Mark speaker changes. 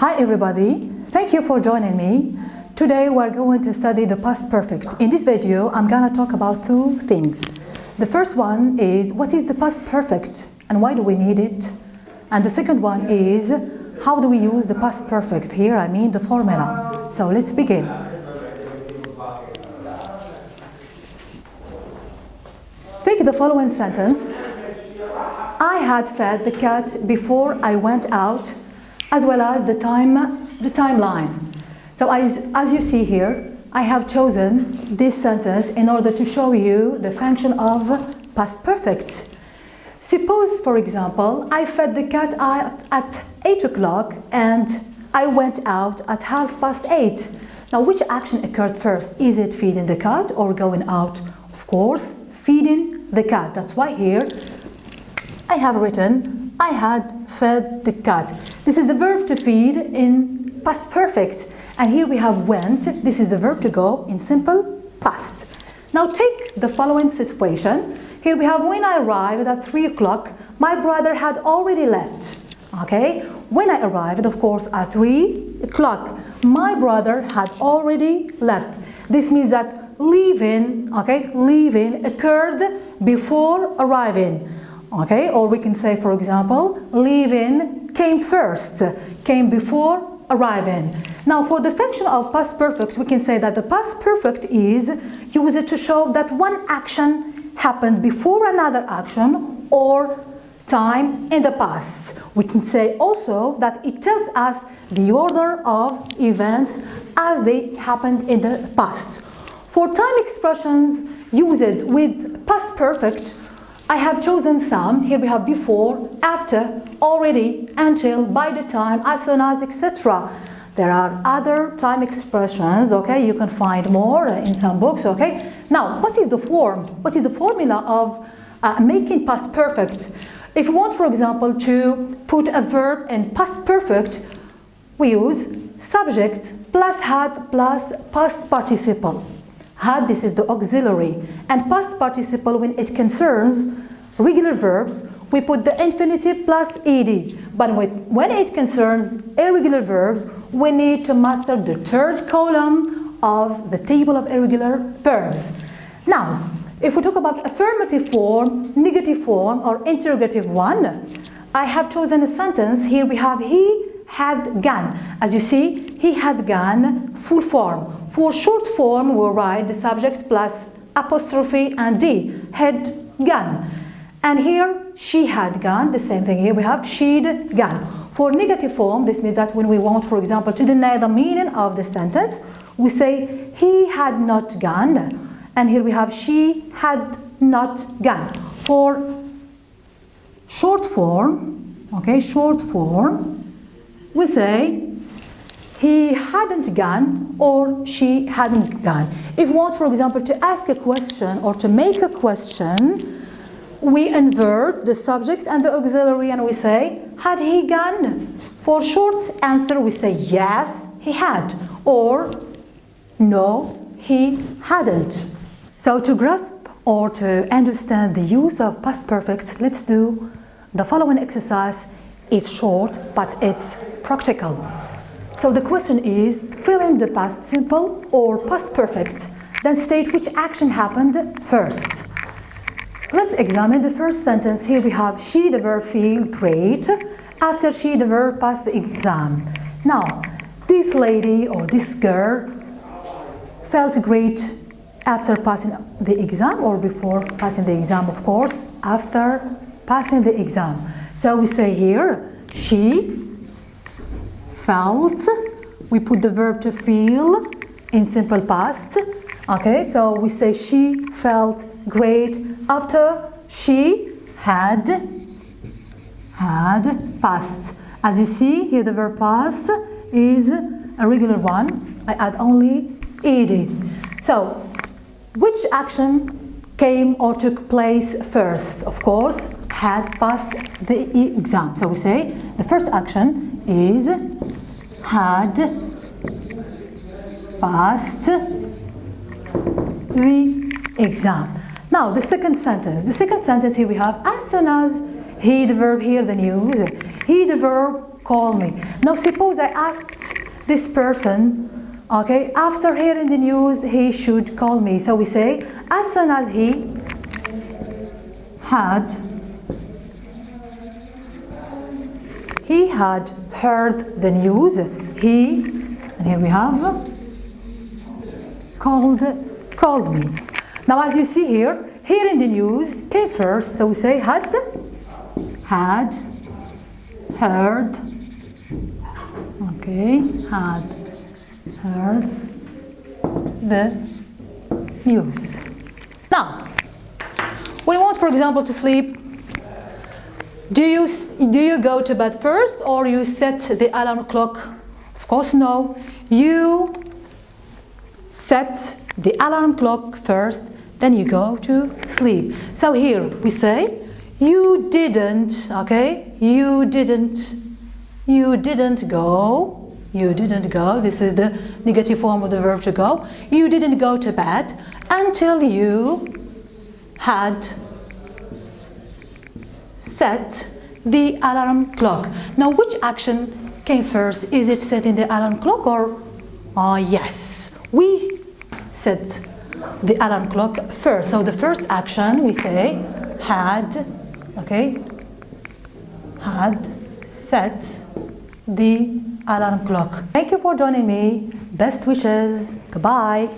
Speaker 1: Hi everybody, thank you for joining me. Today we're going to study the past perfect. In this video, I'm gonna talk about two things. The first one is what is the past perfect and why do we need it? And the second one is how do we use the past perfect? Here I mean the formula. So let's begin. Take the following sentence. I had fed the cat before I went out, as well as the timeline. So as you see here, I have chosen this sentence in order to show you the function of past perfect. Suppose, for example, I fed the cat at 8 o'clock and I went out at 8:30. Now, which action occurred first? Is it feeding the cat or going out? Of course, feeding the cat. That's why here I have written, I had fed the cat. This is the verb to feed in past perfect. And here we have went. This is the verb to go in simple past. Now take the following situation. Here we have when I arrived at 3 o'clock, my brother had already left. Okay? When I arrived, of course, at 3 o'clock, my brother had already left. This means that leaving, okay, leaving occurred before arriving. Okay, or we can say, for example, leaving came first, came before arriving. Now, for the function of past perfect, we can say that the past perfect is used to show that one action happened before another action or time in the past. We can say also that it tells us the order of events as they happened in the past. For time expressions used with past perfect, I have chosen some. Here we have before, after, already, until, by the time, as soon as, etc. There are other time expressions, okay? You can find more in some books, okay? Now, what is the form? What is the formula of making past perfect? If we want, for example, to put a verb in past perfect, we use subject plus had plus past participle. Had, this is the auxiliary, and past participle when it concerns regular verbs, we put the infinitive plus ed. But when it concerns irregular verbs, we need to master the third column of the table of irregular verbs. Now, if we talk about affirmative form, negative form, or interrogative one, I have chosen a sentence. Here we have he had gone. As you see, he had gone, full form. For short form, we'll write the subjects plus apostrophe and d, had gone. And here, she had gone, the same thing. Here we have she'd gone. For negative form, this means that when we want, for example, to deny the meaning of the sentence, we say he had not gone. And here we have she had not gone. For short form, okay, short form, we say he hadn't gone or she hadn't gone. If we want, for example, to ask a question or to make a question, we invert the subjects and the auxiliary and we say, had he gone? For short answer, we say, yes, he had, or no, he hadn't. So to grasp or to understand the use of past perfect, let's do the following exercise. It's short, but it's practical. So the question is, fill in the past simple or past perfect, then state which action happened first. Let's examine the first sentence. Here we have she, the verb feel great. After she, the verb pass the exam. Now, this lady or this girl felt great after passing the exam or before passing the exam, of course, after passing the exam. So we say here, she felt, we put the verb to feel in simple past. Okay, so we say she felt great after she had passed. As you see here, the verb pass is a regular one. I add only ed. So which action came or took place first? Of course, had passed the exam. So we say the first action is had passed the exam. Now the second sentence. The second sentence here we have as soon as he, the verb here, the news. He, the verb call me. Now suppose I asked this person, okay, after hearing the news, he should call me. So we say, as soon as he had heard the news, and here we have, called me. Now as you see here, hearing the news came first, so we say had heard, okay, had heard the news. Now, we want, for example, to sleep. Do you go to bed first or you set the alarm clock? Of course, no. You set the alarm clock first, then you go to sleep. So here we say, you didn't, okay? You didn't go. You didn't go. This is the negative form of the verb to go. You didn't go to bed until you had set the alarm clock. Now, which action came first? Is it setting the alarm clock or? Yes, we set the alarm clock first. So the first action we say had, okay, had set the alarm clock. Thank you for joining me. Best wishes. Goodbye.